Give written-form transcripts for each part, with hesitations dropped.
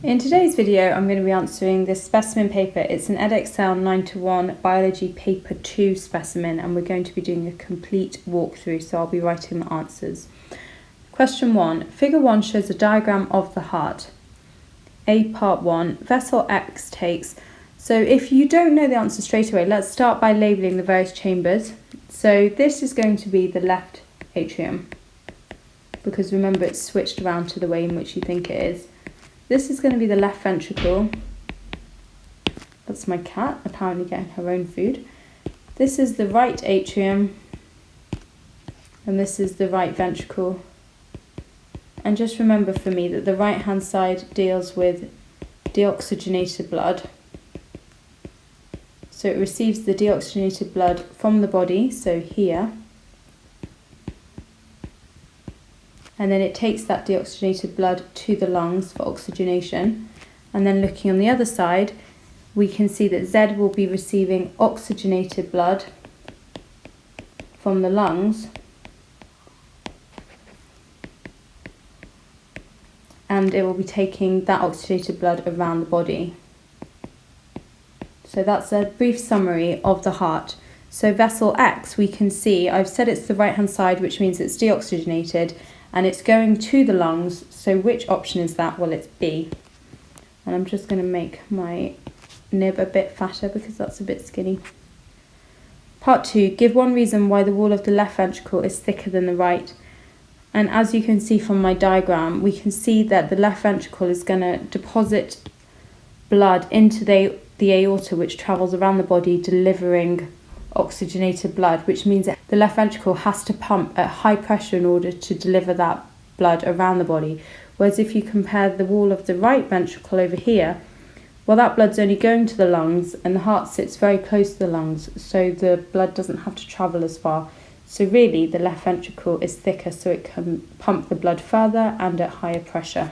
In today's video, I'm going to be answering this specimen paper. It's an Edexcel 9:1 Biology Paper 2 specimen, and we're going to be doing a complete walkthrough, so I'll be writing the answers. Question 1. Figure 1 shows a diagram of the heart. A part 1, vessel X takes. So if you don't know the answer straight away, let's start by labelling the various chambers. So this is going to be the left atrium, because remember it's switched around to the way in which you think it is. This is going to be the left ventricle. That's my cat, apparently getting her own food. This is the right atrium, and this is the right ventricle. And just remember for me that the right hand side deals with deoxygenated blood. So it receives the deoxygenated blood from the body, so here. And then it takes that deoxygenated blood to the lungs for oxygenation. And then looking on the other side, we can see that Z will be receiving oxygenated blood from the lungs. And it will be taking that oxygenated blood around the body. So that's a brief summary of the heart. So vessel X, we can see, I've said it's the right hand side, which means it's deoxygenated, and it's going to the lungs. So which option is that? Well, it's B. And I'm just going to make my nib a bit fatter because that's a bit skinny. Part 2, give one reason why the wall of the left ventricle is thicker than the right. And as you can see from my diagram, we can see that the left ventricle is going to deposit blood into the aorta, which travels around the body delivering oxygenated blood, which means that the left ventricle has to pump at high pressure in order to deliver that blood around the body. Whereas if you compare the wall of the right ventricle over here, well, that blood's only going to the lungs, and the heart sits very close to the lungs, so the blood doesn't have to travel as far. So really the left ventricle is thicker, so it can pump the blood further and at higher pressure.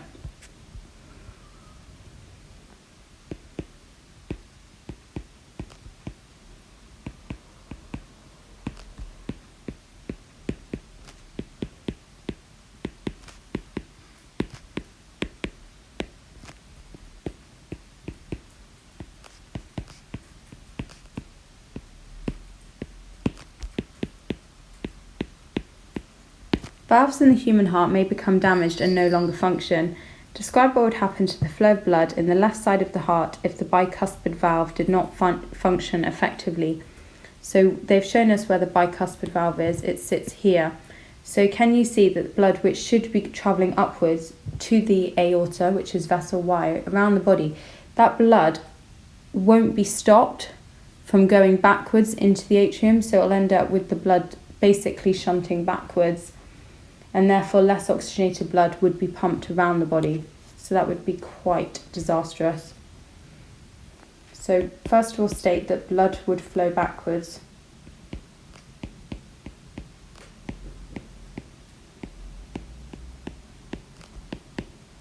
Valves in the human heart may become damaged and no longer function. Describe what would happen to the flow of blood in the left side of the heart if the bicuspid valve did not function effectively. So they've shown us where the bicuspid valve is. It sits here. So can you see that blood, which should be travelling upwards to the aorta, which is vessel Y, around the body, that blood won't be stopped from going backwards into the atrium, so it'll end up with the blood basically shunting backwards, and therefore less oxygenated blood would be pumped around the body. So that would be quite disastrous. So first of all, state that blood would flow backwards.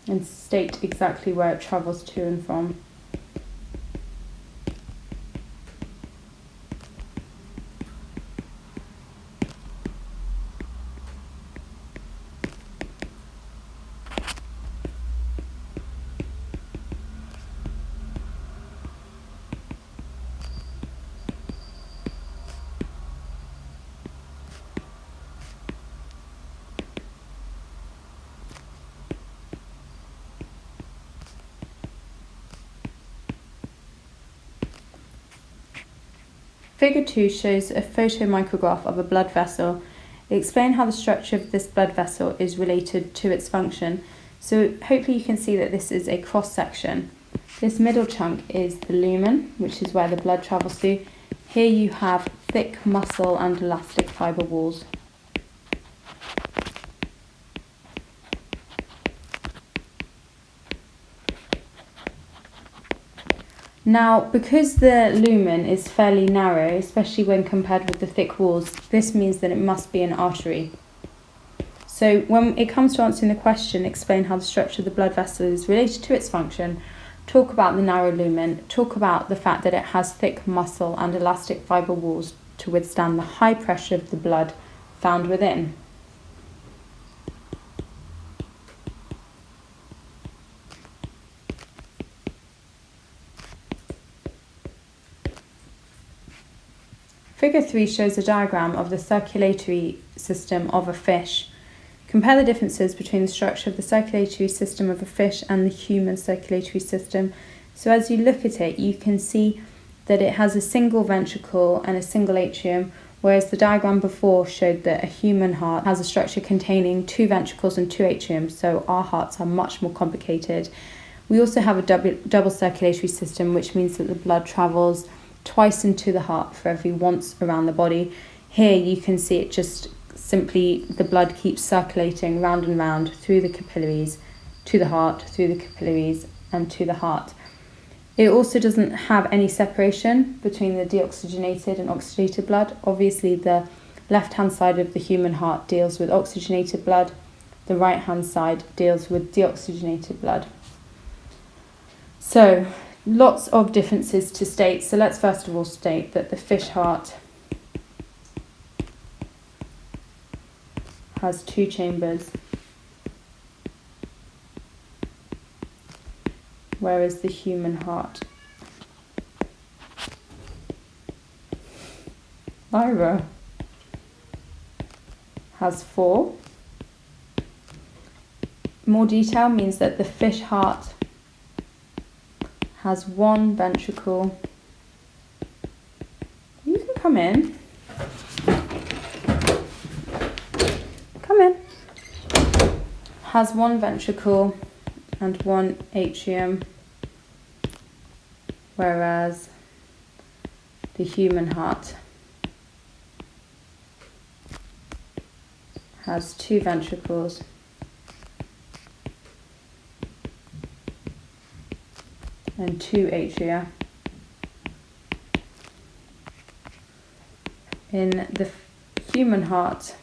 And state exactly where it travels to and from. Figure 2 shows a photomicrograph of a blood vessel. Explain how the structure of this blood vessel is related to its function. So hopefully you can see that this is a cross section. This middle chunk is the lumen, which is where the blood travels to. Here you have thick muscle and elastic fibre walls. Now, because the lumen is fairly narrow, especially when compared with the thick walls, this means that it must be an artery. So when it comes to answering the question, explain how the structure of the blood vessel is related to its function, talk about the narrow lumen, talk about the fact that it has thick muscle and elastic fibre walls to withstand the high pressure of the blood found within. Figure 3 shows a diagram of the circulatory system of a fish. Compare the differences between the structure of the circulatory system of a fish and the human circulatory system. So as you look at it, you can see that it has a single ventricle and a single atrium, whereas the diagram before showed that a human heart has a structure containing 2 ventricles and 2 atriums, so our hearts are much more complicated. We also have a double circulatory system, which means that the blood travels twice into the heart for every once around the body. Here you can see it just simply, the blood keeps circulating round and round through the capillaries to the heart, through the capillaries and to the heart. It also doesn't have any separation between the deoxygenated and oxygenated blood. Obviously, the left-hand side of the human heart deals with oxygenated blood. The right-hand side deals with deoxygenated blood. So, lots of differences to state. So let's first of all state that the fish heart has 2 chambers, whereas the human heart, Lyra, has 4. More detail means that the fish heart has 1 ventricle. You can come in. Come in. Has 1 ventricle and 1 atrium, whereas the human heart has 2 ventricles and 2 atria. In the human heart,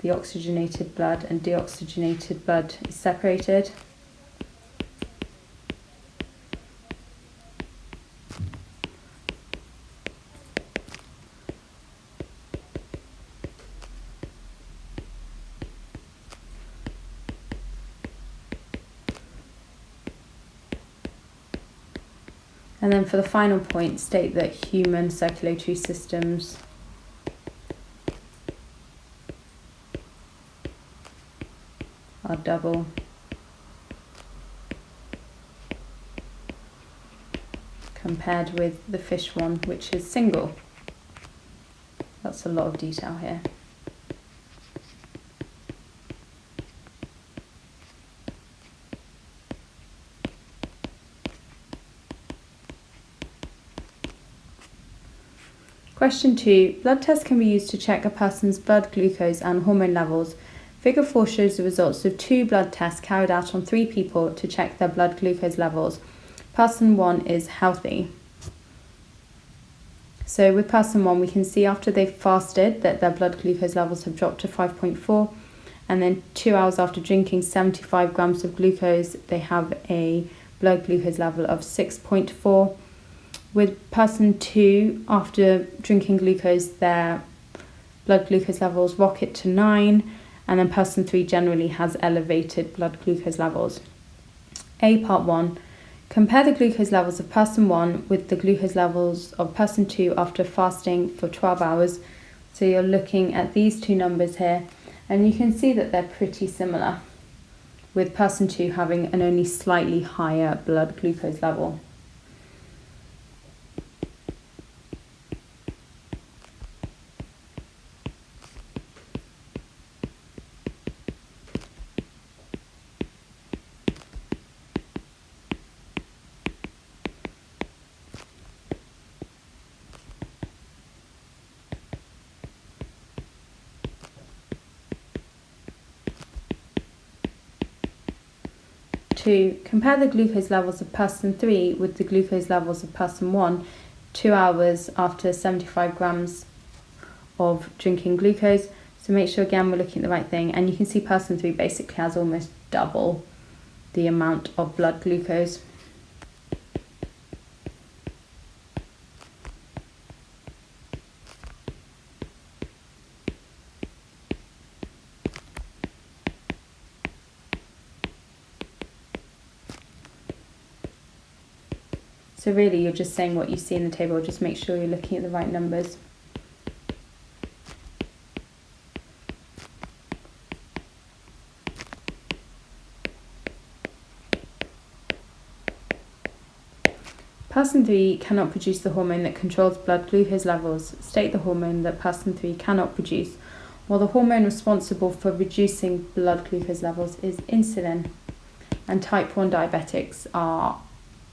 the oxygenated blood and deoxygenated blood is separated. And then for the final point, state that human circulatory systems are double, compared with the fish one, which is single. That's a lot of detail here. Question 2. Blood tests can be used to check a person's blood glucose and hormone levels. Figure 4 shows the results of 2 blood tests carried out on 3 people to check their blood glucose levels. Person 1 is healthy. So with person 1, we can see after they've fasted that their blood glucose levels have dropped to 5.4, and then 2 hours after drinking 75 grams of glucose, they have a blood glucose level of 6.4. With person 2, after drinking glucose, their blood glucose levels rocket to 9, and then person 3 generally has elevated blood glucose levels. Part 1. Compare the glucose levels of person 1 with the glucose levels of person 2 after fasting for 12 hours. So you're looking at these 2 numbers here, and you can see that they're pretty similar, with person 2 having an only slightly higher blood glucose level. To compare the glucose levels of person 3 with the glucose levels of person 1 2 hours after 75 grams of drinking glucose. So make sure again we're looking at the right thing, and you can see person 3 basically has almost double the amount of blood glucose. So really you're just saying what you see in the table, just make sure you're looking at the right numbers. Person 3 cannot produce the hormone that controls blood glucose levels. State the hormone that person 3 cannot produce. Well, the hormone responsible for reducing blood glucose levels is insulin, and type 1 diabetics are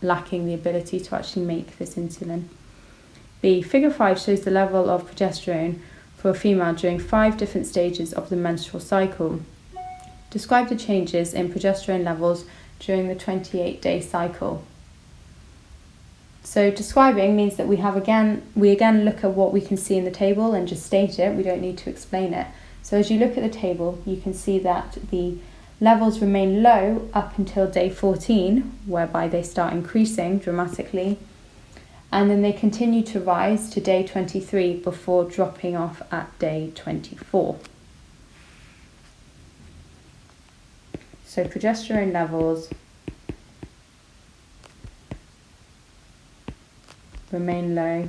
lacking the ability to actually make this insulin. B. Figure 5 shows the level of progesterone for a female during 5 different stages of the menstrual cycle. Describe the changes in progesterone levels during the 28-day cycle. So describing means that we again look at what we can see in the table and just state it. We don't need to explain it. So as you look at the table, you can see that the levels remain low up until day 14, whereby they start increasing dramatically, and then they continue to rise to day 23 before dropping off at day 24. So progesterone levels remain low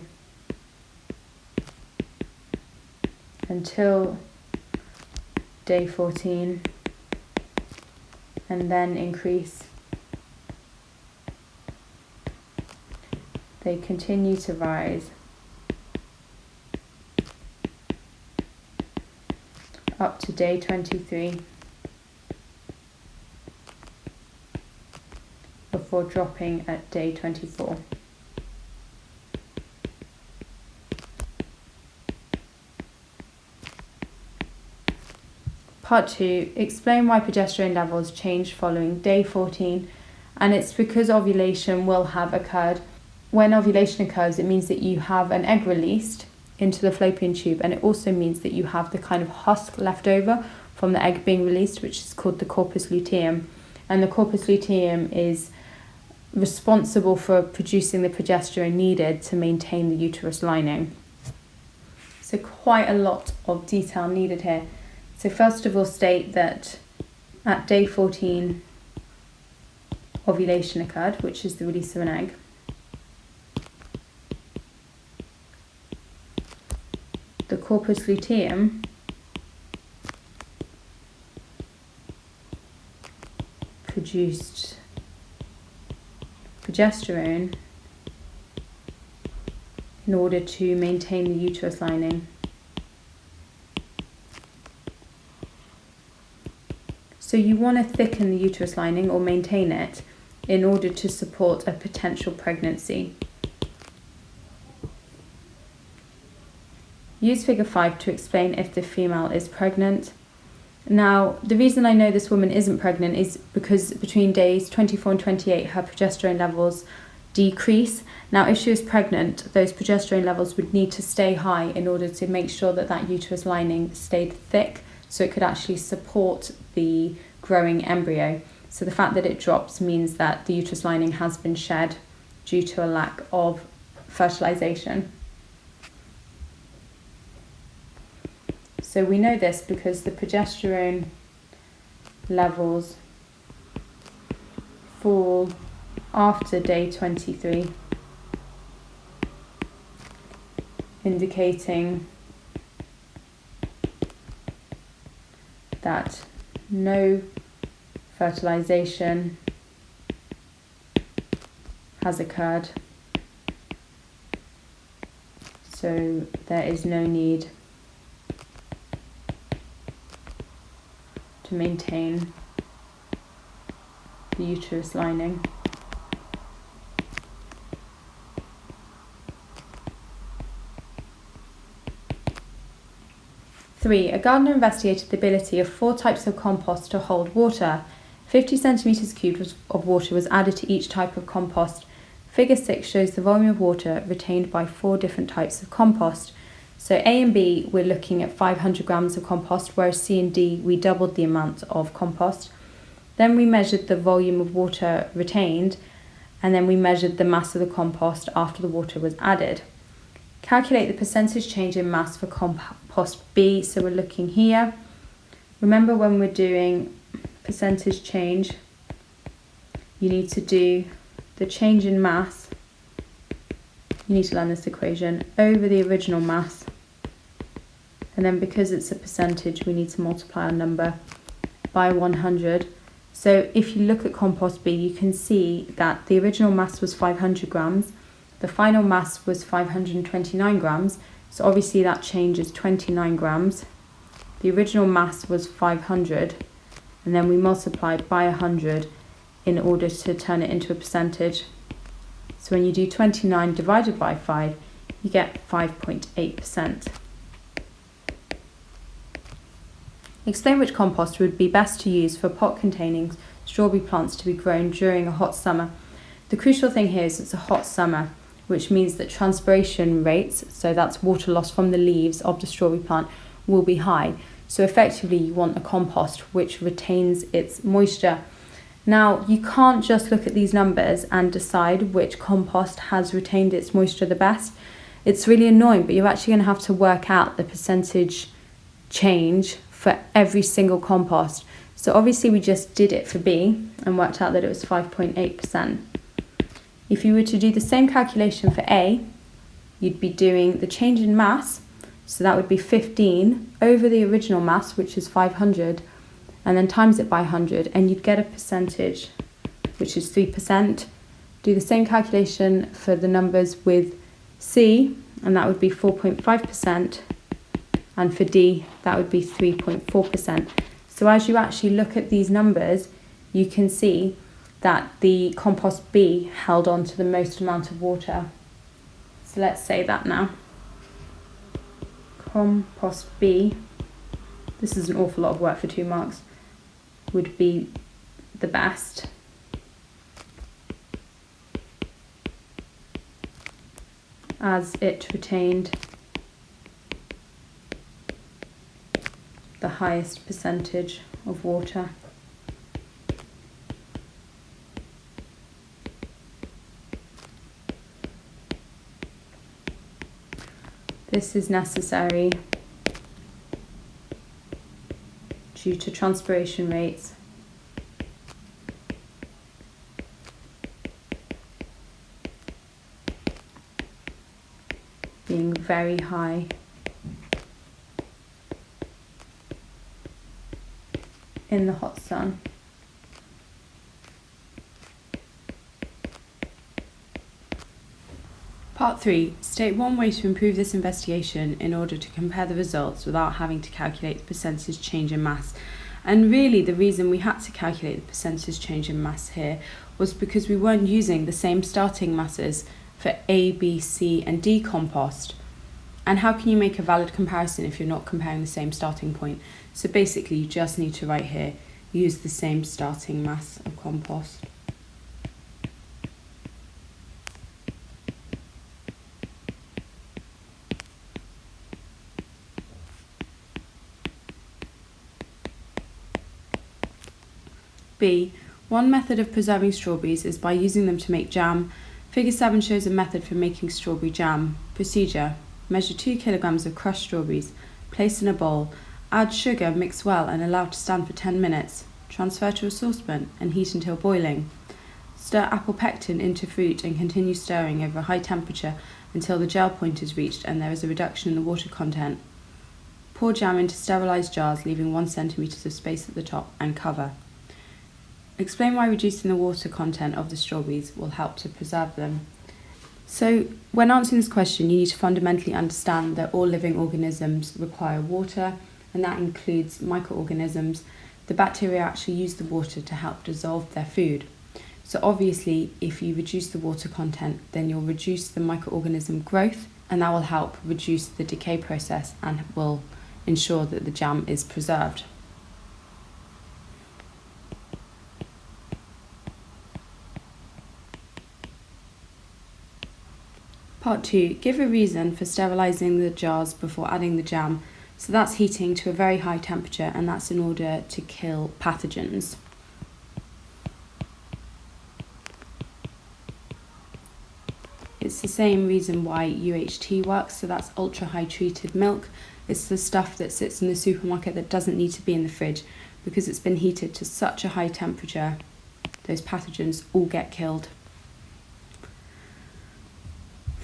until day 14 and then increase. They continue to rise up to day 23 before dropping at day 24. Part 2. Explain why progesterone levels change following day 14, and it's because ovulation will have occurred. When ovulation occurs, it means that you have an egg released into the fallopian tube, and it also means that you have the kind of husk left over from the egg being released, which is called the corpus luteum. And the corpus luteum is responsible for producing the progesterone needed to maintain the uterus lining. So quite a lot of detail needed here. So first of all, state that at day 14, ovulation occurred, which is the release of an egg. The corpus luteum produced progesterone in order to maintain the uterus lining. So you want to thicken the uterus lining or maintain it in order to support a potential pregnancy. Use figure 5 to explain if the female is pregnant. Now, the reason I know this woman isn't pregnant is because between days 24 and 28, her progesterone levels decrease. Now, if she was pregnant, those progesterone levels would need to stay high in order to make sure that that uterus lining stayed thick, so it could actually support the growing embryo. So the fact that it drops means that the uterus lining has been shed due to a lack of fertilization. So we know this because the progesterone levels fall after day 23, indicating that no fertilization has occurred, so there is no need to maintain the uterus lining. A gardener investigated the ability of 4 types of compost to hold water. 50 centimetres cubed of water was added to each type of compost. Figure 6 shows the volume of water retained by 4 different types of compost. So A and B, we're looking at 500 grams of compost, whereas C and D, we doubled the amount of compost. Then we measured the volume of water retained, and then we measured the mass of the compost after the water was added. Calculate the percentage change in mass for compost B. So we're looking here. Remember, when we're doing percentage change, you need to do the change in mass you need to learn this equation, over the original mass, and then because it's a percentage we need to multiply our number by 100. So if you look at compost B, you can see that the original mass was 500 grams, the final mass was 529 grams, so obviously that changes 29 grams. The original mass was 500, and then we multiplied by 100 in order to turn it into a percentage. So when you do 29 divided by 5, you get 5.8%. Explain which compost would be best to use for a pot containing strawberry plants to be grown during a hot summer. The crucial thing here is it's a hot summer, which means that transpiration rates, so that's water loss from the leaves of the strawberry plant, will be high. So effectively you want a compost which retains its moisture. Now you can't just look at these numbers and decide which compost has retained its moisture the best. It's really annoying, but you're actually going to have to work out the percentage change for every single compost. So obviously we just did it for B and worked out that it was 5.8%. If you were to do the same calculation for A, you'd be doing the change in mass, so that would be 15 over the original mass, which is 500, and then times it by 100, and you'd get a percentage, which is 3%. Do the same calculation for the numbers with C, and that would be 4.5%, and for D, that would be 3.4%. So as you actually look at these numbers, you can see that the compost B held on to the most amount of water. So let's say that now. Compost B, this is an awful lot of work for 2 marks, would be the best. As it retained the highest percentage of water. This is necessary due to transpiration rates being very high in the hot sun. Part 3. State one way to improve this investigation in order to compare the results without having to calculate the percentage change in mass. And really the reason we had to calculate the percentage change in mass here was because we weren't using the same starting masses for A, B, C and D compost. And how can you make a valid comparison if you're not comparing the same starting point? So basically you just need to write here, use the same starting mass of compost. B. One method of preserving strawberries is by using them to make jam. Figure 7 shows a method for making strawberry jam. Procedure. Measure 2 kilograms of crushed strawberries. Place in a bowl. Add sugar, mix well and allow to stand for 10 minutes. Transfer to a saucepan and heat until boiling. Stir apple pectin into fruit and continue stirring over a high temperature until the gel point is reached and there is a reduction in the water content. Pour jam into sterilised jars, leaving 1 centimetre of space at the top, and cover. Explain why reducing the water content of the strawberries will help to preserve them. So, when answering this question, you need to fundamentally understand that all living organisms require water, and that includes microorganisms. The bacteria actually use the water to help dissolve their food. So obviously, if you reduce the water content, then you'll reduce the microorganism growth, and that will help reduce the decay process and will ensure that the jam is preserved. Part 2. Give a reason for sterilising the jars before adding the jam. So that's heating to a very high temperature, and that's in order to kill pathogens. It's the same reason why UHT works, so that's ultra high treated milk. It's the stuff that sits in the supermarket that doesn't need to be in the fridge because it's been heated to such a high temperature, those pathogens all get killed.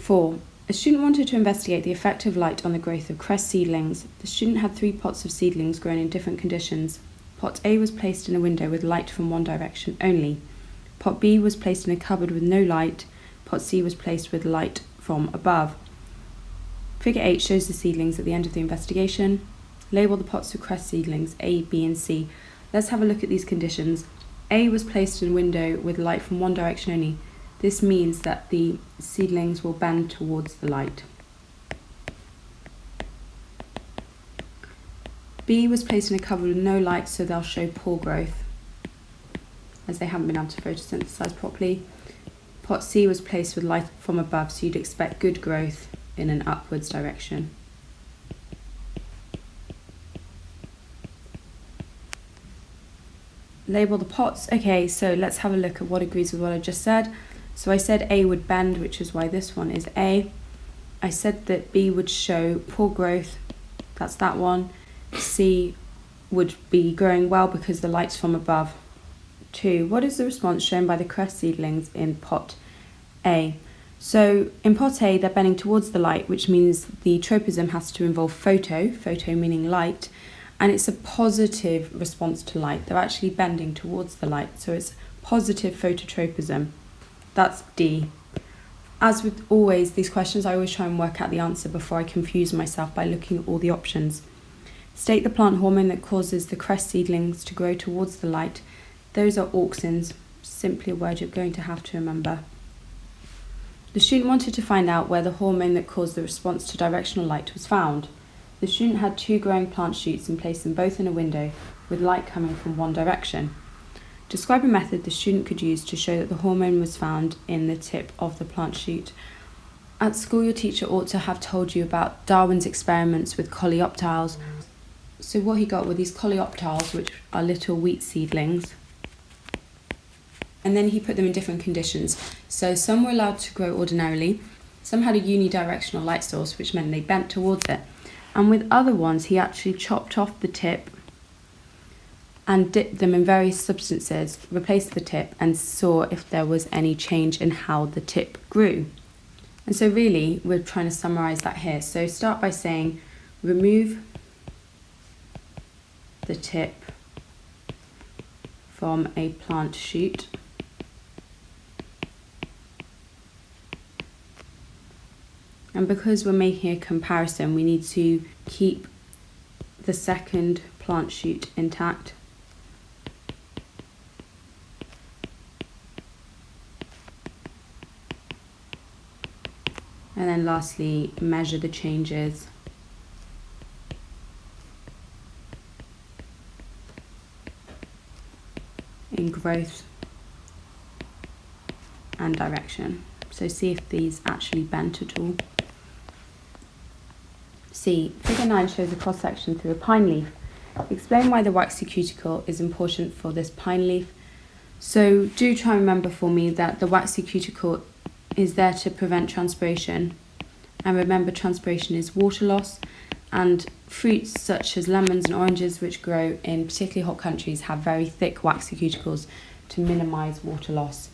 4. A student wanted to investigate the effect of light on the growth of cress seedlings. The student had 3 pots of seedlings grown in different conditions. Pot A was placed in a window with light from one direction only. Pot B was placed in a cupboard with no light. Pot C was placed with light from above. Figure 8 shows the seedlings at the end of the investigation. Label the pots of cress seedlings A, B and C. Let's have a look at these conditions. A was placed in a window with light from one direction only. This means that the seedlings will bend towards the light. B was placed in a cupboard with no light, so they'll show poor growth, as they haven't been able to photosynthesize properly. Pot C was placed with light from above, so you'd expect good growth in an upwards direction. Label the pots. Okay, so let's have a look at what agrees with what I just said. So I said A would bend, which is why this one is A. I said that B would show poor growth, that's that one. C would be growing well because the light's from above. 2. What is the response shown by the cress seedlings in pot A? So in pot A, they're bending towards the light, which means the tropism has to involve photo meaning light, and it's a positive response to light. They're actually bending towards the light, so it's positive phototropism. That's D. As with always these questions, I always try and work out the answer before I confuse myself by looking at all the options. State the plant hormone that causes the cress seedlings to grow towards the light. Those are auxins, simply a word you're going to have to remember. The student wanted to find out where the hormone that caused the response to directional light was found. The student had 2 growing plant shoots and placed them both in a window with light coming from one direction. Describe a method the student could use to show that the hormone was found in the tip of the plant shoot. At school, your teacher ought to have told you about Darwin's experiments with coleoptiles. So what he got were these coleoptiles, which are little wheat seedlings, and then he put them in different conditions. So some were allowed to grow ordinarily, some had a unidirectional light source, which meant they bent towards it, and with other ones he actually chopped off the tip and dipped them in various substances, replaced the tip, and saw if there was any change in how the tip grew. And so really we're trying to summarize that here. So start by saying remove the tip from a plant shoot and because we're making a comparison, we need to keep the second plant shoot intact. And then lastly, measure the changes in growth and direction. So see if these actually bent at all. C. Figure 9 shows a cross-section through a pine leaf. Explain why the waxy cuticle is important for this pine leaf. So do try and remember for me that the waxy cuticle is there to prevent transpiration. And remember, transpiration is water loss, and fruits such as lemons and oranges, which grow in particularly hot countries, have very thick waxy cuticles to minimise water loss.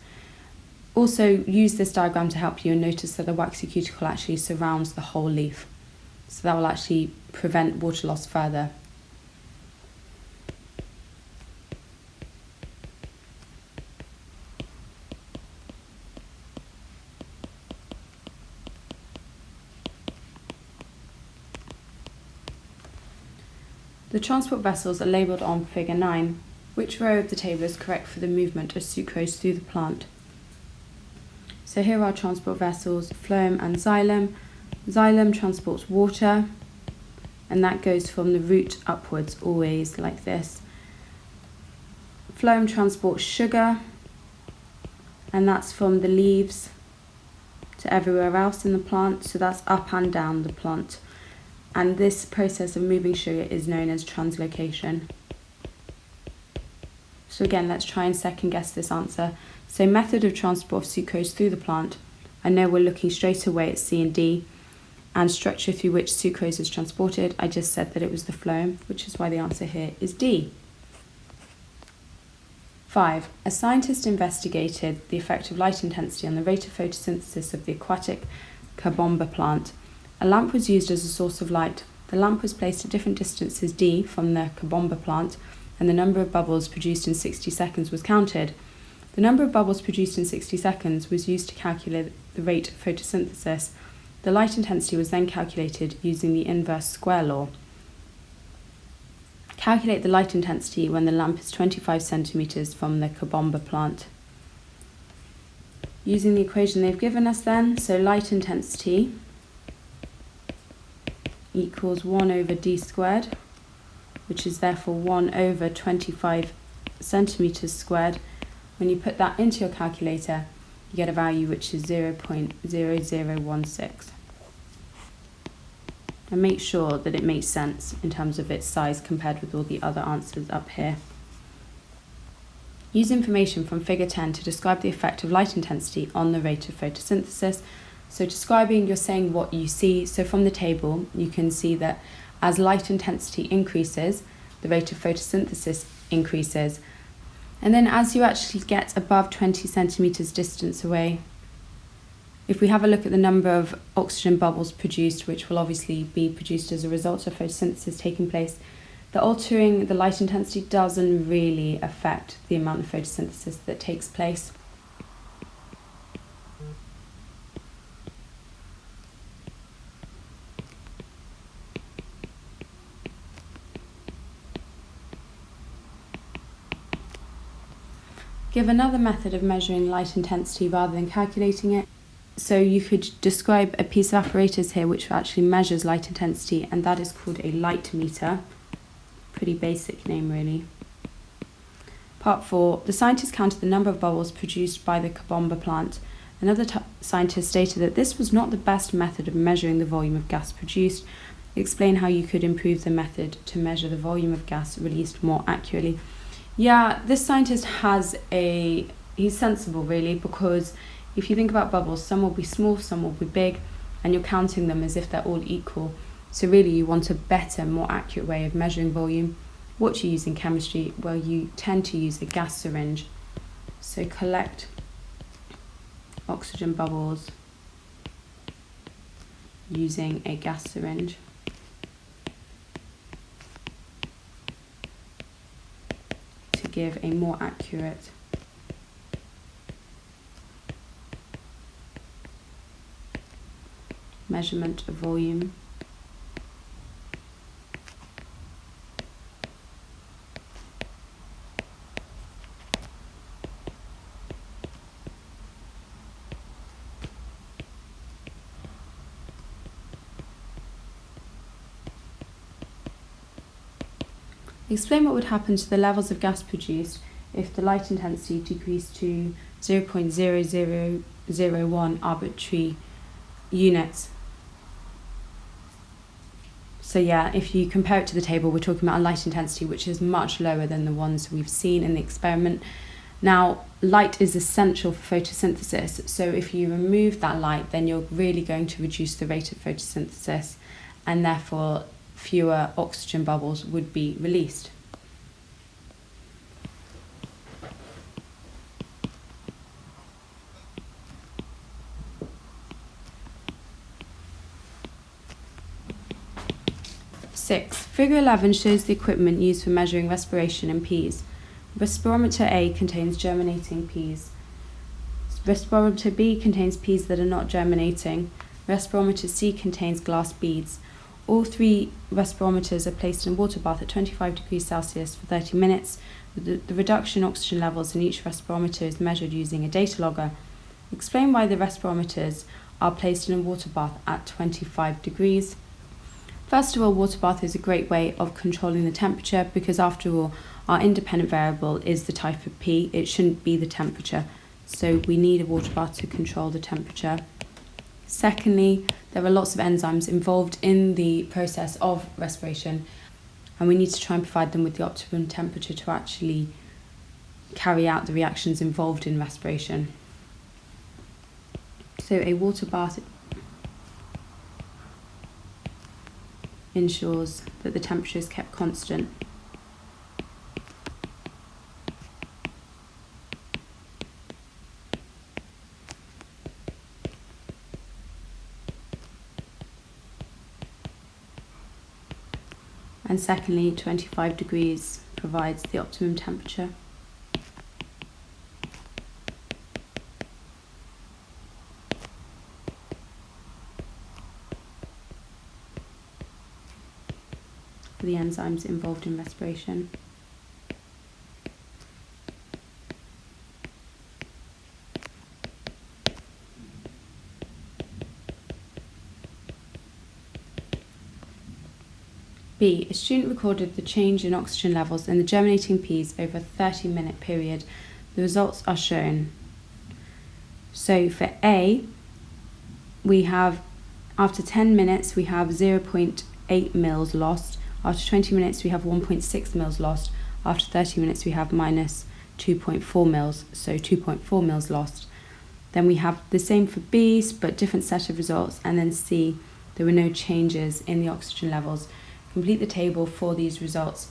Also use this diagram to help you and notice that the waxy cuticle actually surrounds the whole leaf. So that will actually prevent water loss further. The transport vessels are labelled on figure 9. Which row of the table is correct for the movement of sucrose through the plant? So here are transport vessels, phloem and xylem. Xylem transports water, and that goes from the root upwards, always like this. Phloem transports sugar, and that's from the leaves to everywhere else in the plant, so that's up and down the plant. And this process of moving sugar is known as translocation. So again, let's try and second guess this answer. So method of transport of sucrose through the plant. I know we're looking straight away at C and D. And structure through which sucrose is transported. I just said that it was the phloem, which is why the answer here is D. 5. A scientist investigated the effect of light intensity on the rate of photosynthesis of the aquatic Kabomba plant. A lamp was used as a source of light. The lamp was placed at different distances d from the Kabomba plant, and the number of bubbles produced in 60 seconds was counted. The number of bubbles produced in 60 seconds was used to calculate the rate of photosynthesis. The light intensity was then calculated using the inverse square law. Calculate the light intensity when the lamp is 25 centimetres from the Kabomba plant. Using the equation they've given us then, so light intensity equals 1 over d squared, which is therefore 1 over 25 centimetres squared. When you put that into your calculator, you get a value which is 0.0016. And make sure that it makes sense in terms of its size compared with all the other answers up here. Use information from figure 10 to describe the effect of light intensity on the rate of photosynthesis. So describing, you're saying what you see. So from the table, you can see that as light intensity increases, the rate of photosynthesis increases. And then as you actually get above 20 centimetres distance away, if we have a look at the number of oxygen bubbles produced, which will obviously be produced as a result of photosynthesis taking place, the altering the light intensity doesn't really affect the amount of photosynthesis that takes place. Give another method of measuring light intensity rather than calculating it. So you could describe a piece of apparatus here which actually measures light intensity, and that is called a light meter. Pretty basic name really. Part 4. The scientists counted the number of bubbles produced by the Kabomba plant. Another scientist stated that this was not the best method of measuring the volume of gas produced. Explain how you could improve the method to measure the volume of gas released more accurately. Yeah, this scientist he's sensible really, because if you think about bubbles, some will be small, some will be big, and you're counting them as if they're all equal. So really you want a better, more accurate way of measuring volume. What do you use in chemistry? Well, you tend to use a gas syringe. So collect oxygen bubbles using a gas syringe. To give a more accurate measurement of volume. Explain what would happen to the levels of gas produced if the light intensity decreased to 0.0001 arbitrary units. So yeah, if you compare it to the table, we're talking about a light intensity which is much lower than the ones we've seen in the experiment. Now, light is essential for photosynthesis, so if you remove that light, then you're really going to reduce the rate of photosynthesis, and therefore fewer oxygen bubbles would be released. Figure 11 shows the equipment used for measuring respiration in peas. Respirometer A contains germinating peas. Respirometer B contains peas that are not germinating. Respirometer C contains glass beads. All three respirometers are placed in a water bath at 25 degrees Celsius for 30 minutes. The reduction in oxygen levels in each respirometer is measured using a data logger. Explain why the respirometers are placed in a water bath at 25 degrees. First of all, water bath is a great way of controlling the temperature because after all, our independent variable is the type of pea. It shouldn't be the temperature. So we need a water bath to control the temperature. Secondly, there are lots of enzymes involved in the process of respiration, and we need to try and provide them with the optimum temperature to actually carry out the reactions involved in respiration. So a water bath ensures that the temperature is kept constant. And secondly, 25 degrees provides the optimum temperature. For the enzymes involved in respiration. B. A student recorded the change in oxygen levels in the germinating peas over a 30-minute period. The results are shown. So for A, we have, after 10 minutes, we have 0.8 mils lost. After 20 minutes, we have 1.6 mils lost. After 30 minutes, we have minus 2.4 mils, so 2.4 mils lost. Then we have the same for B, but different set of results. And then C, there were no changes in the oxygen levels. Complete the table for these results.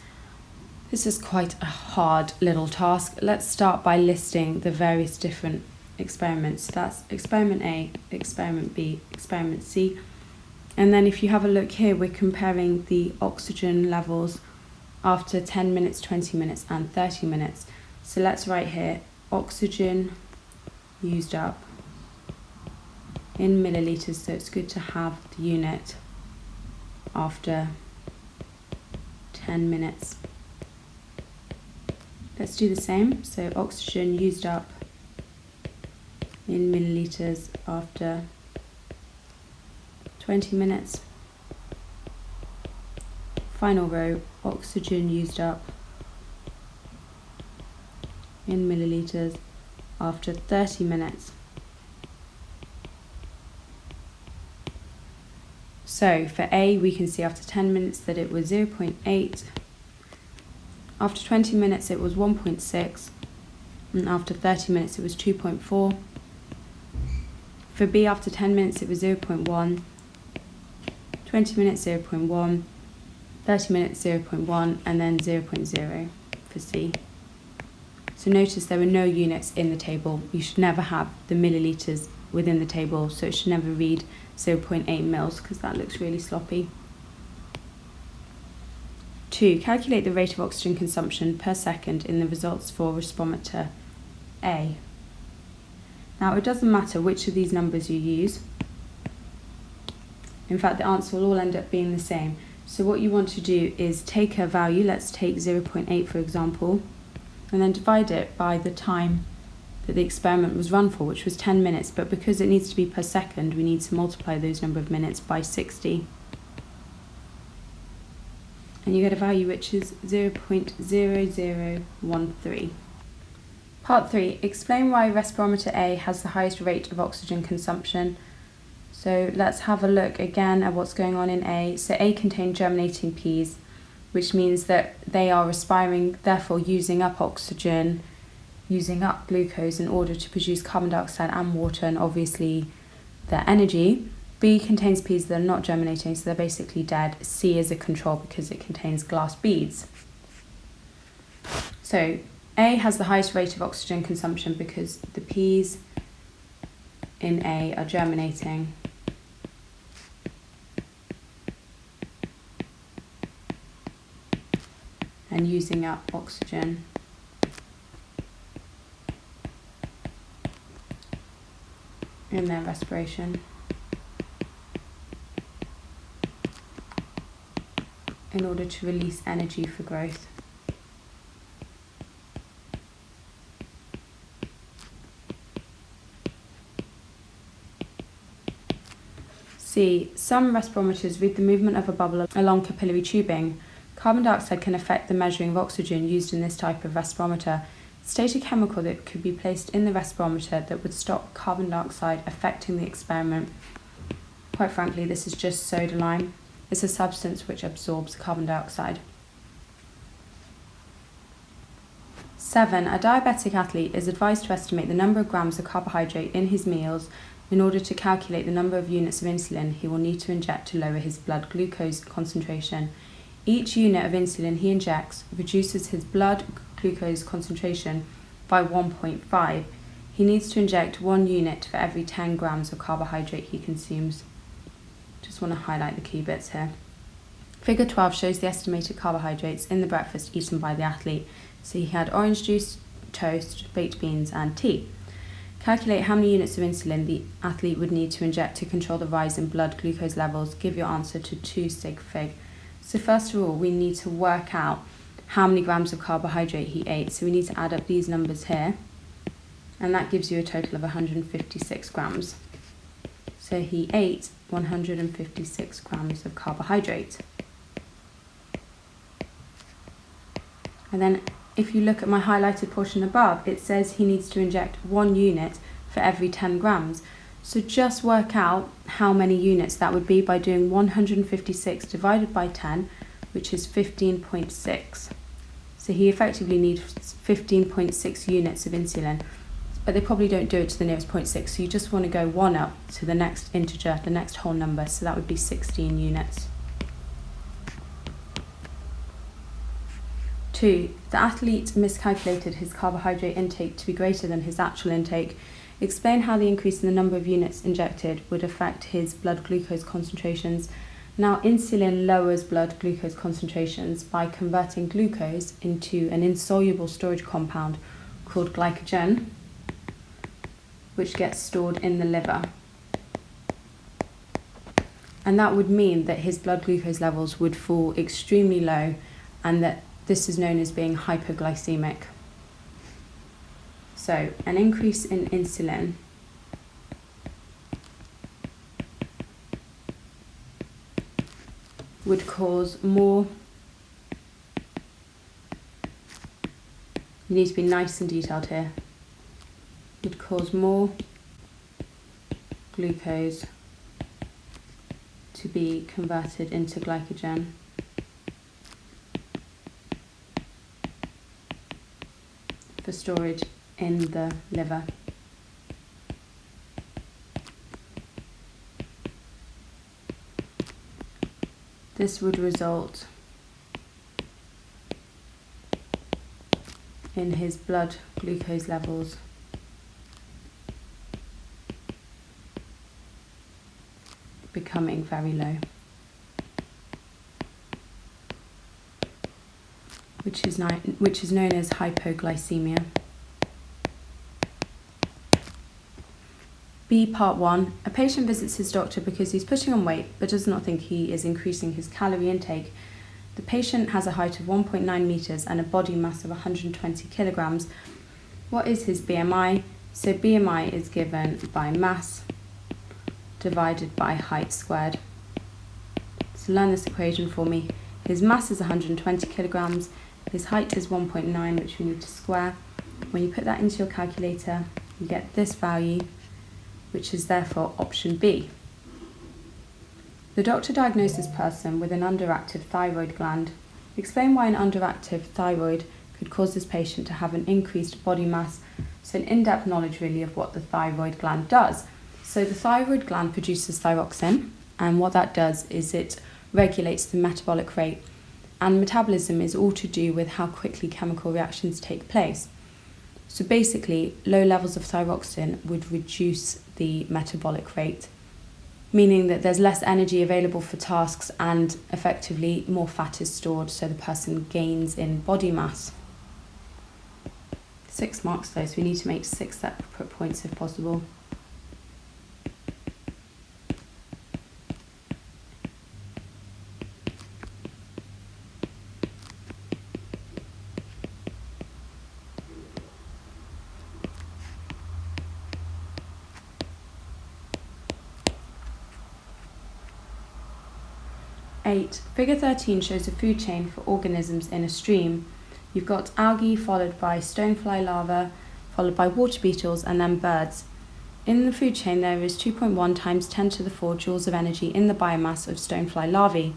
This is quite a hard little task. Let's start by listing the various different experiments. That's experiment A, experiment B, experiment C. And then if you have a look here, we're comparing the oxygen levels after 10 minutes, 20 minutes and 30 minutes. So let's write here, oxygen used up in milliliters. So it's good to have the unit after 10 minutes. Let's do the same. So oxygen used up in milliliters after 20 minutes. Final row, oxygen used up in milliliters after 30 minutes. So for A, we can see after 10 minutes that it was 0.8. After 20 minutes, it was 1.6. And after 30 minutes, it was 2.4. For B, after 10 minutes, it was 0.1. 20 minutes, 0.1. 30 minutes, 0.1. And then 0.0 for C. So notice there were no units in the table. You should never have the milliliters within the table, so it should never read 0.8 mils because that looks really sloppy. 2. Calculate the rate of oxygen consumption per second in the results for respometer A. Now it doesn't matter which of these numbers you use. In fact, the answer will all end up being the same. So what you want to do is take a value, let's take 0.8 for example, and then divide it by the time that the experiment was run for, which was 10 minutes, but because it needs to be per second, we need to multiply those number of minutes by 60. And you get a value which is 0.0013. Part 3. Explain why respirometer A has the highest rate of oxygen consumption. So let's have a look again at what's going on in A. So A contained germinating peas, which means that they are respiring, therefore using up oxygen, using up glucose in order to produce carbon dioxide and water and obviously their energy. B contains peas that are not germinating, so they're basically dead. C is a control because it contains glass beads. So A has the highest rate of oxygen consumption because the peas in A are germinating. And using up oxygen. In their respiration. In order to release energy for growth. C. Some respirometers read the movement of a bubble along capillary tubing. Carbon dioxide can affect the measuring of oxygen used in this type of respirometer. State a chemical that could be placed in the respirometer that would stop carbon dioxide affecting the experiment. Quite frankly, this is just soda lime. It's a substance which absorbs carbon dioxide. 7. A diabetic athlete is advised to estimate the number of grams of carbohydrate in his meals in order to calculate the number of units of insulin he will need to inject to lower his blood glucose concentration. Each unit of insulin he injects reduces his blood glucose concentration by 1.5. He needs to inject 1 unit for every 10 grams of carbohydrate he consumes. Just want to highlight the key bits here. Figure 12 shows the estimated carbohydrates in the breakfast eaten by the athlete. So he had orange juice, toast, baked beans and tea. Calculate how many units of insulin the athlete would need to inject to control the rise in blood glucose levels. Give your answer to 2 sig fig. So first of all, we need to work out how many grams of carbohydrate he ate. So we need to add up these numbers here, and that gives you a total of 156 grams. So he ate 156 grams of carbohydrate. And then if you look at my highlighted portion above, it says he needs to inject 1 unit for every 10 grams. So just work out how many units that would be by doing 156 divided by 10, which is 15.6. So he effectively needs 15.6 units of insulin, but they probably don't do it to the nearest 0.6. So you just want to go 1 up to the next integer, the next whole number. So that would be 16 units. 2. The athlete miscalculated his carbohydrate intake to be greater than his actual intake. Explain how the increase in the number of units injected would affect his blood glucose concentrations. Now, insulin lowers blood glucose concentrations by converting glucose into an insoluble storage compound called glycogen, which gets stored in the liver. And that would mean that his blood glucose levels would fall extremely low, and that this is known as being hypoglycemic. So an increase in insulin would cause more, you need to be nice and detailed here, would cause more glucose to be converted into glycogen for storage in the liver. This would result in his blood glucose levels becoming very low, which is known as hypoglycemia. B, part 1. A patient visits his doctor because he's putting on weight but does not think he is increasing his calorie intake. The patient has a height of 1.9 meters and a body mass of 120 kilograms. What is his BMI? So BMI is given by mass divided by height squared. So learn this equation for me. His mass is 120 kilograms, his height is 1.9, which we need to square. When you put that into your calculator, you get this value, which is therefore option B. The doctor diagnosed this person with an underactive thyroid gland. Explain why an underactive thyroid could cause this patient to have an increased body mass. So an in-depth knowledge really of what the thyroid gland does. So the thyroid gland produces thyroxine, and what that does is it regulates the metabolic rate, and metabolism is all to do with how quickly chemical reactions take place. So basically, low levels of thyroxine would reduce the metabolic rate, meaning that there's less energy available for tasks and effectively more fat is stored, so the person gains in body mass. 6 marks though, so we need to make 6 separate points if possible. Figure 13 shows a food chain for organisms in a stream. You've got algae followed by stonefly larvae, followed by water beetles and then birds. In the food chain there is 2.1 times 10 to the 4 joules of energy in the biomass of stonefly larvae.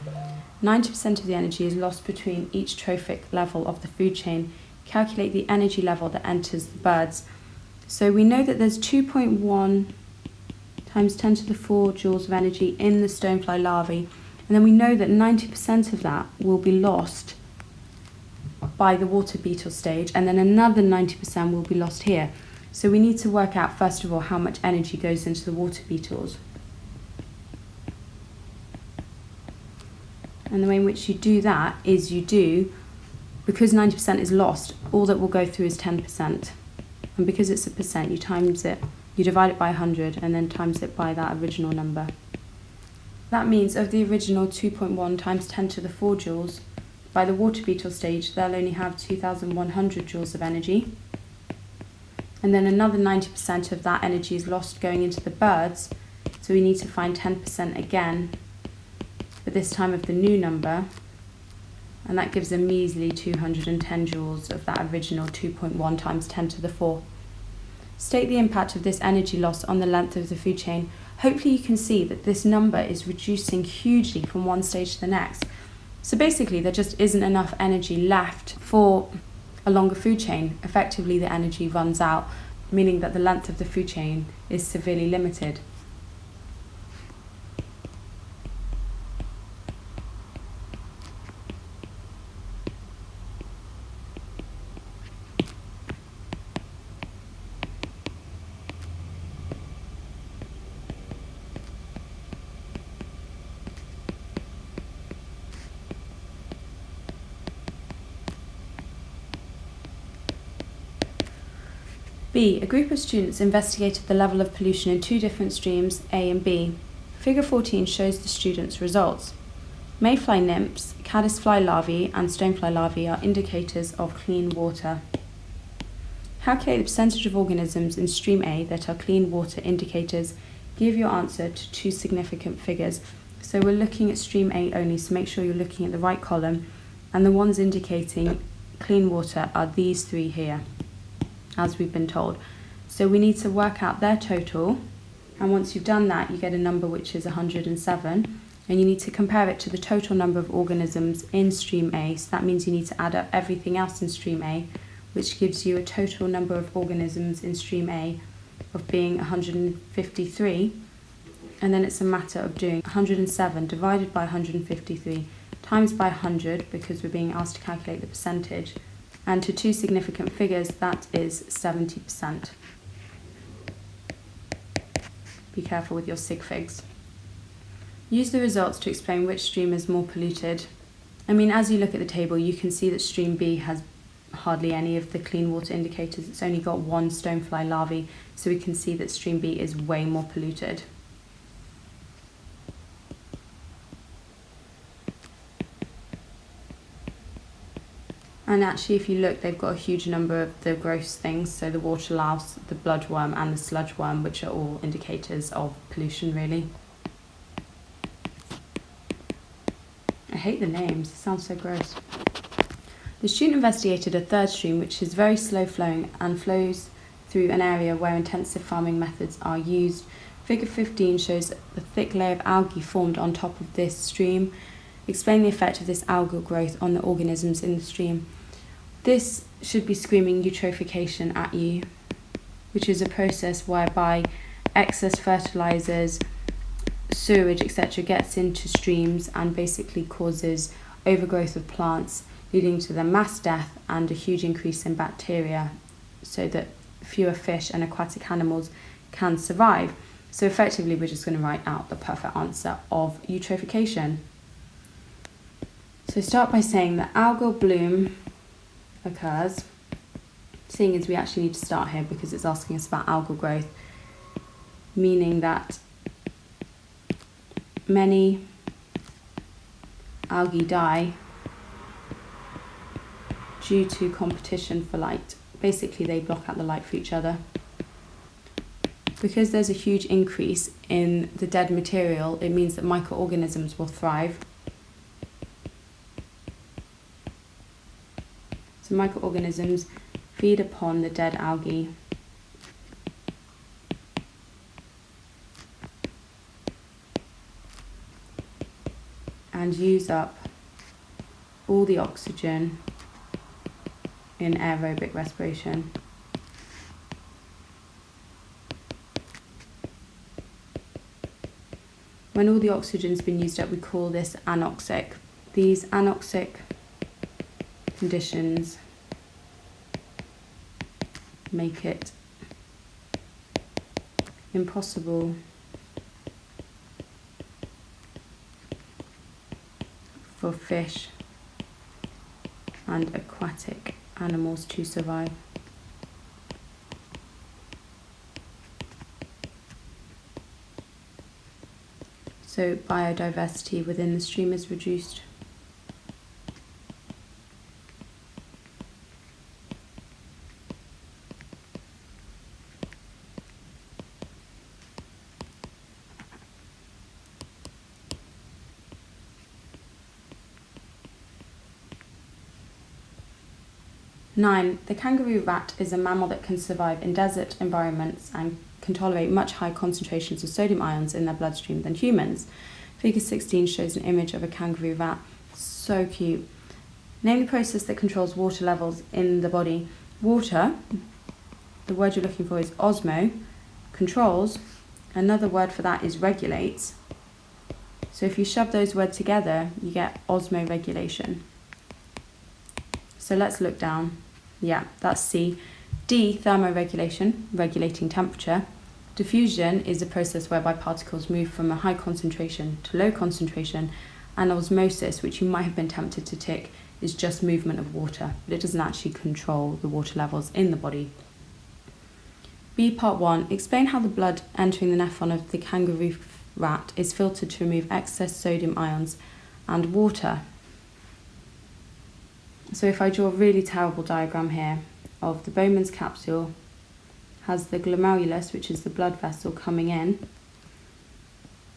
90% of the energy is lost between each trophic level of the food chain. Calculate the energy level that enters the birds. So we know that there's 2.1 times 10 to the 4 joules of energy in the stonefly larvae. And then we know that 90% of that will be lost by the water beetle stage, and then another 90% will be lost here. So we need to work out, first of all, how much energy goes into the water beetles. And the way in which you do that is because 90% is lost, all that will go through is 10%. And because it's a percent, you divide it by 100 and then times it by that original number. That means of the original 2.1 times 10 to the 4 joules, by the water beetle stage, they'll only have 2,100 joules of energy. And then another 90% of that energy is lost going into the birds, so we need to find 10% again, but this time of the new number, and that gives a measly 210 joules of that original 2.1 times 10 to the 4. State the impact of this energy loss on the length of the food chain. Hopefully you can see that this number is reducing hugely from one stage to the next. So basically there just isn't enough energy left for a longer food chain. Effectively the energy runs out, meaning that the length of the food chain is severely limited. B. A group of students investigated the level of pollution in 2 different streams, A and B. Figure 14 shows the students' results. Mayfly nymphs, caddisfly larvae and stonefly larvae are indicators of clean water. Calculate the percentage of organisms in stream A that are clean water indicators. Give your answer to 2 significant figures. So we're looking at stream A only, so make sure you're looking at the right column, and the ones indicating clean water are these 3 here, as we've been told. So we need to work out their total, and once you've done that you get a number which is 107, and you need to compare it to the total number of organisms in stream A. So that means you need to add up everything else in stream A, which gives you a total number of organisms in stream A of being 153, and then it's a matter of doing 107 divided by 153 times by 100, because we're being asked to calculate the percentage. And to 2 significant figures, that is 70%. Be careful with your sig figs. Use the results to explain which stream is more polluted. As you look at the table, you can see that stream B has hardly any of the clean water indicators. It's only got 1 stonefly larvae, so we can see that stream B is way more polluted. And actually, if you look, they've got a huge number of the gross things, so the water louse, the bloodworm and the sludge worm, which are all indicators of pollution, really. I hate the names, it sounds so gross. The student investigated a 3rd stream, which is very slow flowing and flows through an area where intensive farming methods are used. Figure 15 shows the thick layer of algae formed on top of this stream. Explain the effect of this algal growth on the organisms in the stream. This should be screaming eutrophication at you, which is a process whereby excess fertilizers, sewage, etc. gets into streams and basically causes overgrowth of plants, leading to their mass death and a huge increase in bacteria, so that fewer fish and aquatic animals can survive. So effectively, we're just going to write out the perfect answer of eutrophication. So start by saying that algal bloom occurs, seeing as we actually need to start here because it's asking us about algal growth, meaning that many algae die due to competition for light. Basically, they block out the light for each other. Because there's a huge increase in the dead material, it means that microorganisms will thrive. So microorganisms feed upon the dead algae. And use up all the oxygen in aerobic respiration. When all the oxygen's been used up, we call this anoxic. These anoxic conditions make it impossible for for fish and aquatic animals to survive. So biodiversity within the stream is reduced. Nine, the kangaroo rat is a mammal that can survive in desert environments and can tolerate much higher concentrations of sodium ions in their bloodstream than humans. Figure 16 shows an image of a kangaroo rat. So cute. Name the process that controls water levels in the body. Water, the word you're looking for is osmo. Controls, another word for that is regulates. So if you shove those words together, you get osmoregulation. So let's look down. Yeah, that's C. D, thermoregulation, regulating temperature. Diffusion is a process whereby particles move from a high concentration to low concentration, and osmosis, which you might have been tempted to tick, is just movement of water, but it doesn't actually control the water levels in the body. B, part 1, explain how the blood entering the nephron of the kangaroo rat is filtered to remove excess sodium ions and water. So if I draw a really terrible diagram here of the Bowman's capsule, has the glomerulus, which is the blood vessel, coming in,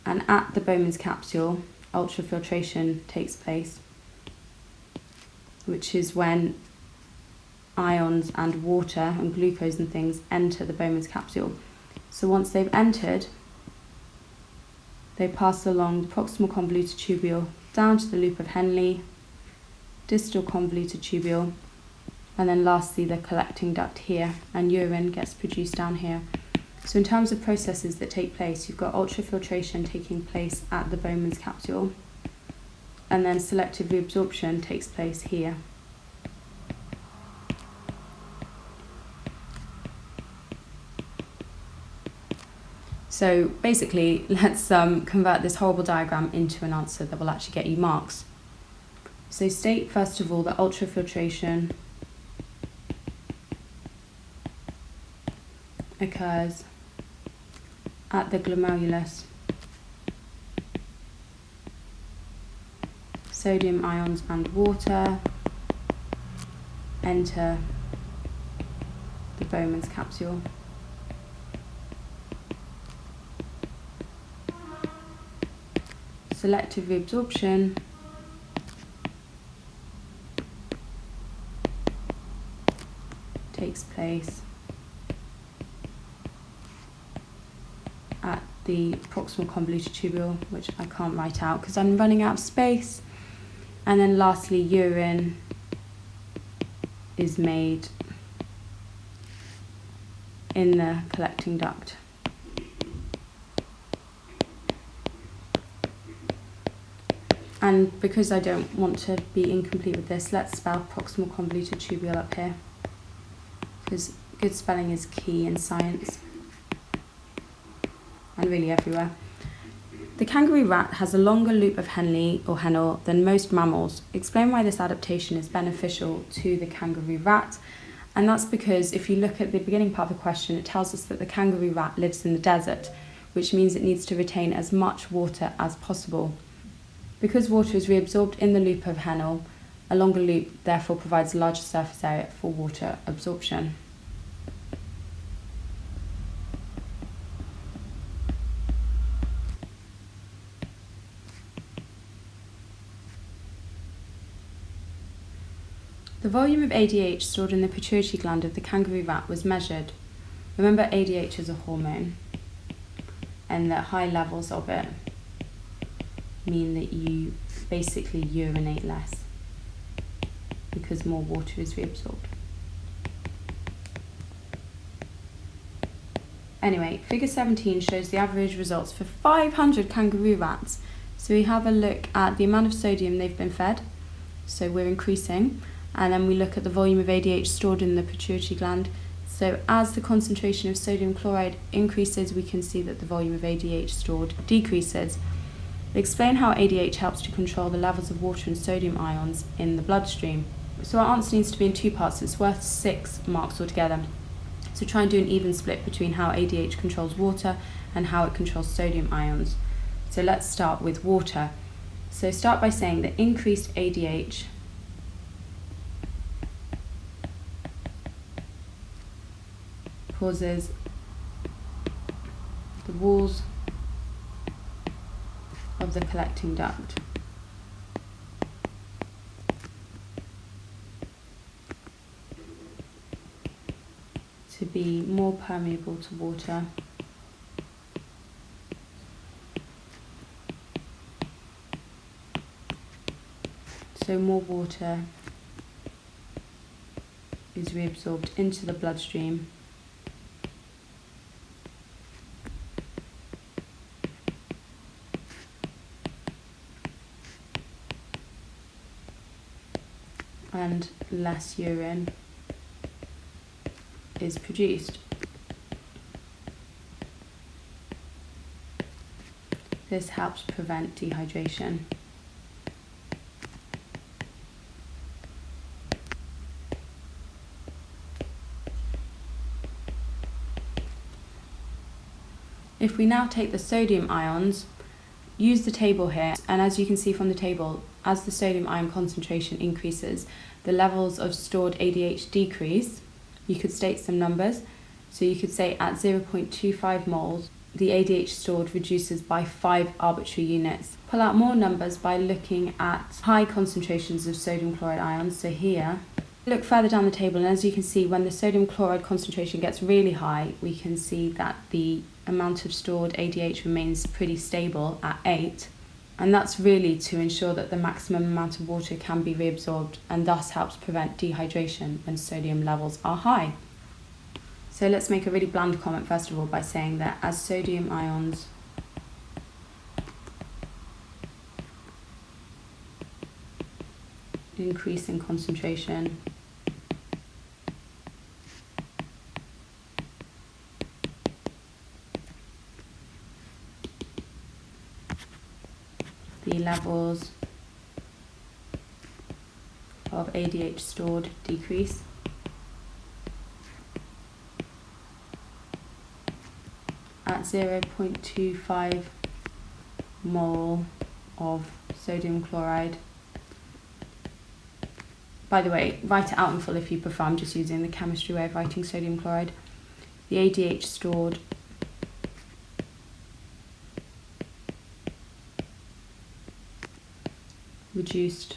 and at the Bowman's capsule, ultrafiltration takes place, which is when ions and water and glucose and things enter the Bowman's capsule. So once they've entered, they pass along the proximal convoluted tubule down to the loop of Henle, distal convoluted tubule, and then lastly the collecting duct here, and urine gets produced down here. So in terms of processes that take place, you've got ultrafiltration taking place at the Bowman's capsule, and then selective reabsorption takes place here. So basically, let's convert this horrible diagram into an answer that will actually get you marks. So state first of all that ultrafiltration occurs at the glomerulus. Sodium ions and water enter the Bowman's capsule. Selective reabsorption takes place at the proximal convoluted tubule, which I can't write out because I'm running out of space. And then lastly, urine is made in the collecting duct. And because I don't want to be incomplete with this, let's spell proximal convoluted tubule up here, because good spelling is key in science and really everywhere. The kangaroo rat has a longer loop of Henle than most mammals. Explain why this adaptation is beneficial to the kangaroo rat. And that's because if you look at the beginning part of the question, it tells us that the kangaroo rat lives in the desert, which means it needs to retain as much water as possible. Because water is reabsorbed in the loop of Henle, a longer loop therefore provides a larger surface area for water absorption. The volume of ADH stored in the pituitary gland of the kangaroo rat was measured. Remember, ADH is a hormone, and the high levels of it mean that you basically urinate less because more water is reabsorbed. Anyway, figure 17 shows the average results for 500 kangaroo rats. So we have a look at the amount of sodium they've been fed, so we're increasing, and then we look at the volume of ADH stored in the pituitary gland. So as the concentration of sodium chloride increases, we can see that the volume of ADH stored decreases. Explain how ADH helps to control the levels of water and sodium ions in the bloodstream. So our answer needs to be in two parts. It's worth 6 marks altogether. So try and do an even split between how ADH controls water and how it controls sodium ions. So let's start with water. So start by saying that increased ADH causes the walls of the collecting duct to be more permeable to water so more water is reabsorbed into the bloodstream and less urine is produced. This helps prevent dehydration. If we now take the sodium ions, use the table here, and as you can see from the table, as the sodium ion concentration increases, the levels of stored ADH decrease. You could state some numbers. So you could say at 0.25 moles, the ADH stored reduces by 5 arbitrary units. Pull out more numbers by looking at high concentrations of sodium chloride ions. So here, look further down the table, and as you can see, when the sodium chloride concentration gets really high, we can see that the amount of stored ADH remains pretty stable at 8. And that's really to ensure that the maximum amount of water can be reabsorbed and thus helps prevent dehydration when sodium levels are high. So let's make a really bland comment first of all by saying that as sodium ions increase in concentration, the levels of ADH stored decrease. At 0.25 mole of sodium chloride. By the way, write it out in full if you prefer, I'm just using the chemistry way of writing sodium chloride. The ADH stored reduced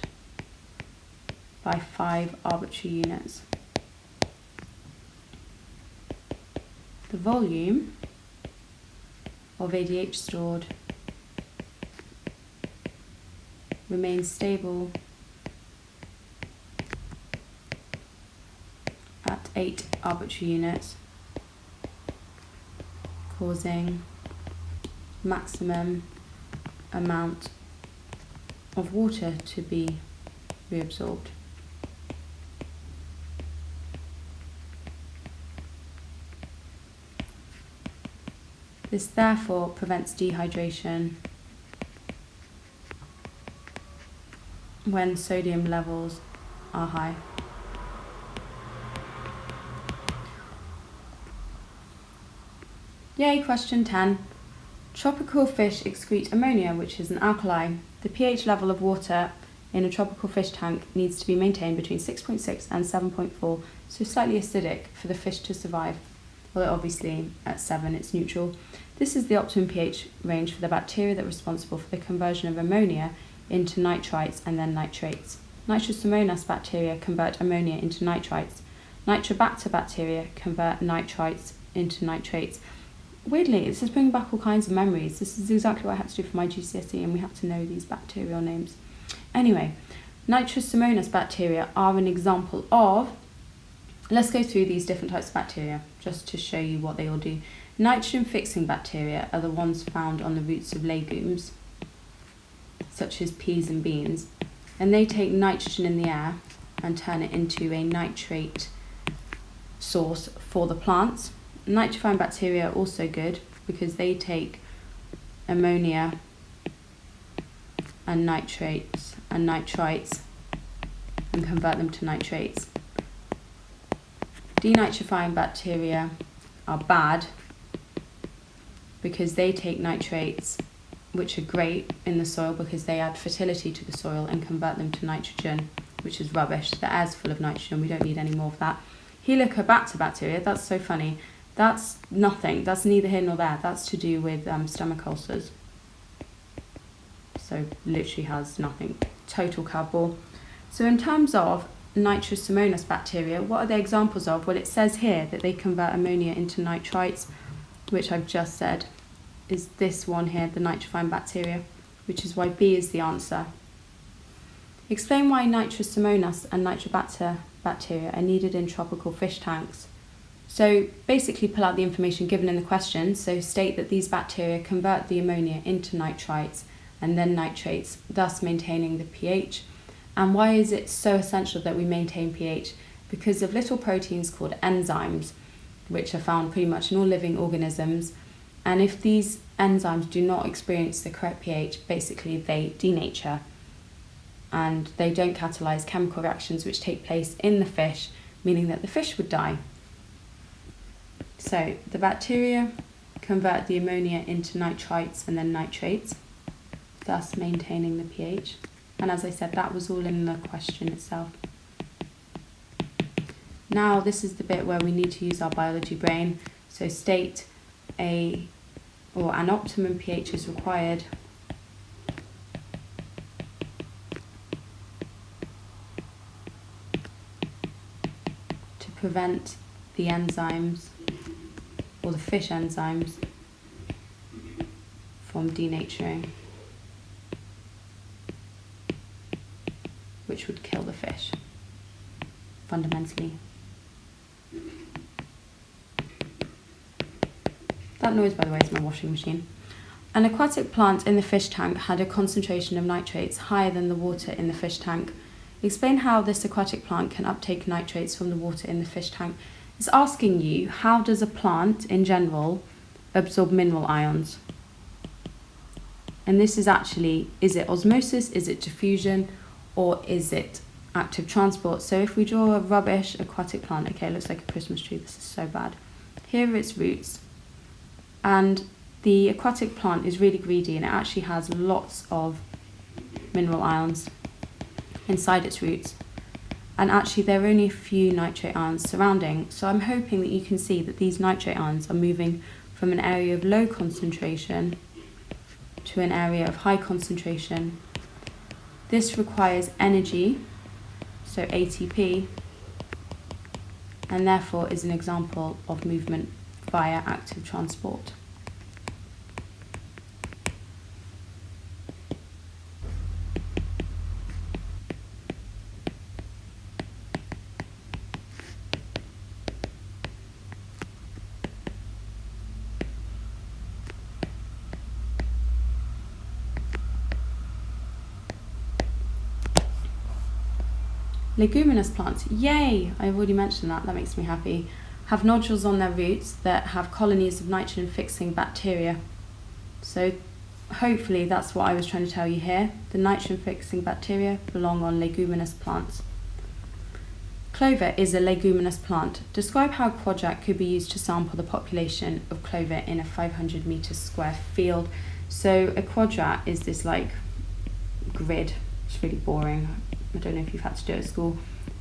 by 5 arbitrary units. The volume of ADH stored remains stable at 8 arbitrary units, causing maximum amount of water to be reabsorbed. This therefore prevents dehydration when sodium levels are high. Yay, question 10. Tropical fish excrete ammonia, which is an alkali. The pH level of water in a tropical fish tank needs to be maintained between 6.6 and 7.4, so slightly acidic for the fish to survive. Well, obviously at 7 it's neutral. This is the optimum pH range for the bacteria that are responsible for the conversion of ammonia into nitrites and then nitrates. Nitrosomonas bacteria convert ammonia into nitrites. Nitrobacter bacteria convert nitrites into nitrates. Weirdly, this is bringing back all kinds of memories. This is exactly what I had to do for my GCSE, and we have to know these bacterial names. Anyway, Nitrosomonas bacteria are an example of, let's go through these different types of bacteria, just to show you what they all do. Nitrogen-fixing bacteria are the ones found on the roots of legumes, such as peas and beans, and they take nitrogen in the air and turn it into a nitrate source for the plants. Nitrifying bacteria are also good because they take ammonia and nitrates and nitrites and convert them to nitrates. Denitrifying bacteria are bad because they take nitrates, which are great in the soil because they add fertility to the soil, and convert them to nitrogen, which is rubbish. The air's full of nitrogen, we don't need any more of that. Helicobacter bacteria, that's so funny. That's nothing, that's neither here nor there. That's to do with stomach ulcers. So literally has nothing, total cardboard. So in terms of Nitrosomonas bacteria, what are they examples of? Well, it says here that they convert ammonia into nitrites, which I've just said is this one here, the nitrifying bacteria, which is why B is the answer. Explain why Nitrosomonas and Nitrobacter bacteria are needed in tropical fish tanks. So basically pull out the information given in the question, so state that these bacteria convert the ammonia into nitrites and then nitrates, thus maintaining the pH. And why is it so essential that we maintain pH? Because of little proteins called enzymes, which are found pretty much in all living organisms. And if these enzymes do not experience the correct pH, basically they denature and they don't catalyze chemical reactions which take place in the fish, meaning that the fish would die. So the bacteria convert the ammonia into nitrites and then nitrates, thus maintaining the pH. And as I said, that was all in the question itself. Now this is the bit where we need to use our biology brain. So state an optimum pH is required to prevent the enzymes, or the fish enzymes, from denaturing, which would kill the fish, fundamentally. That noise, by the way, is my washing machine. An aquatic plant in the fish tank had a concentration of nitrates higher than the water in the fish tank. Explain how this aquatic plant can uptake nitrates from the water in the fish tank. It's asking you, how does a plant in general absorb mineral ions? And this is actually, is it osmosis, is it diffusion, or is it active transport? So if we draw a rubbish aquatic plant, okay, it looks like a Christmas tree, this is so bad. Here are its roots. And the aquatic plant is really greedy and it actually has lots of mineral ions inside its roots. And actually there are only a few nitrate ions surrounding. So I'm hoping that you can see that these nitrate ions are moving from an area of low concentration to an area of high concentration. This requires energy, so ATP, and therefore is an example of movement via active transport. Leguminous plants, yay! I've already mentioned that, that makes me happy. Have nodules on their roots that have colonies of nitrogen fixing bacteria. So hopefully that's what I was trying to tell you here. The nitrogen fixing bacteria belong on leguminous plants. Clover is a leguminous plant. Describe how a quadrat could be used to sample the population of clover in a 500 meter square field. So a quadrat is this like grid. It's really boring. I don't know if you've had to do it at school.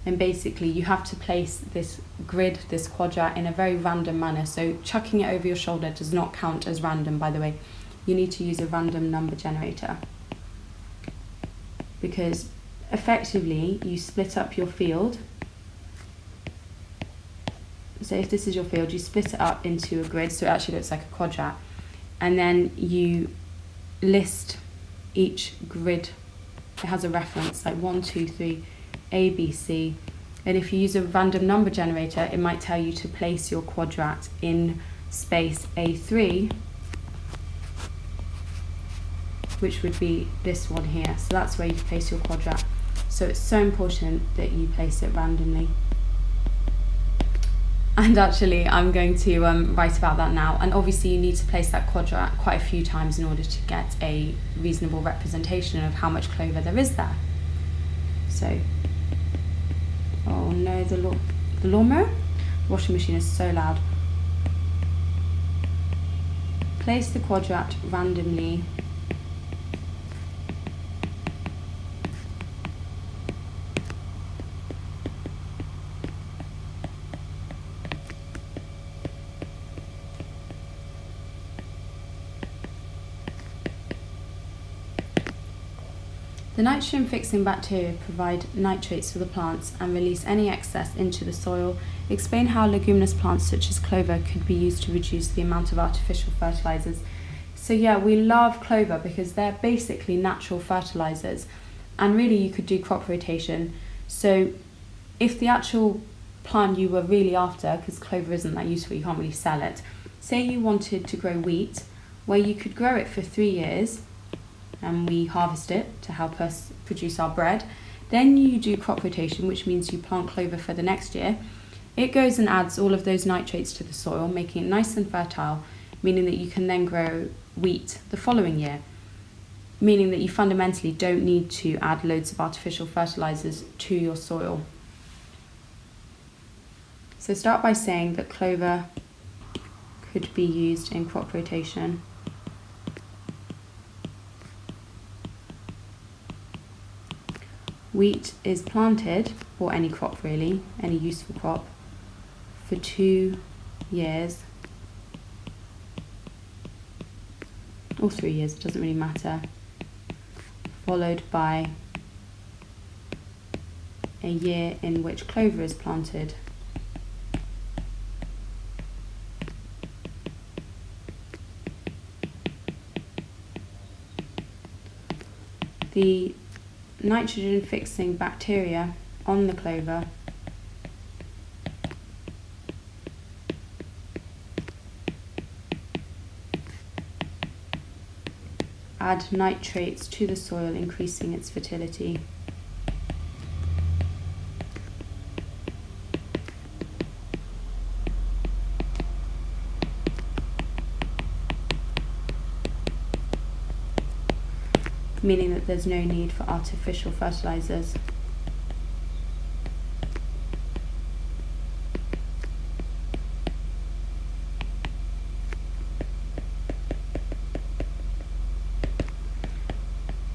And basically you have to place this grid, this quadrat, in a very random manner. So chucking it over your shoulder does not count as random, by the way. You need to use a random number generator. Because effectively you split up your field. So if this is your field, you split it up into a grid, so it actually looks like a quadrat. And then you list each grid. It has a reference, like 1, 2, 3, A, B, C. And if you use a random number generator, it might tell you to place your quadrat in space A3, which would be this one here. So that's where you place your quadrat. So it's so important that you place it randomly. And actually I'm going to write about that now, and obviously you need to place that quadrat quite a few times in order to get a reasonable representation of how much clover there is there. So, oh no, the lawnmower? The washing machine is so loud. Place the quadrat randomly . The nitrogen-fixing bacteria provide nitrates for the plants and release any excess into the soil. Explain how leguminous plants such as clover could be used to reduce the amount of artificial fertilizers. So yeah, we love clover because they're basically natural fertilizers, and really you could do crop rotation. So if the actual plant you were really after, because clover isn't that useful, you can't really sell it, say you wanted to grow wheat, where you could grow it for 3 years, and we harvest it to help us produce our bread. Then you do crop rotation, which means you plant clover for the next year. It goes and adds all of those nitrates to the soil, making it nice and fertile, meaning that you can then grow wheat the following year, meaning that you fundamentally don't need to add loads of artificial fertilizers to your soil. So start by saying that clover could be used in crop rotation. Wheat is planted, or any crop really, any useful crop, for 2 years, or 3 years, it doesn't really matter, followed by a year in which clover is planted. The nitrogen-fixing bacteria on the clover add nitrates to the soil, increasing its fertility. Meaning that there's no need for artificial fertilizers.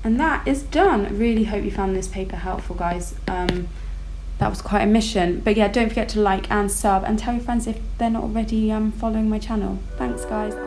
And that is done. I really hope you found this paper helpful, guys. That was quite a mission. But yeah, don't forget to like and sub and tell your friends if they're not already following my channel. Thanks, guys.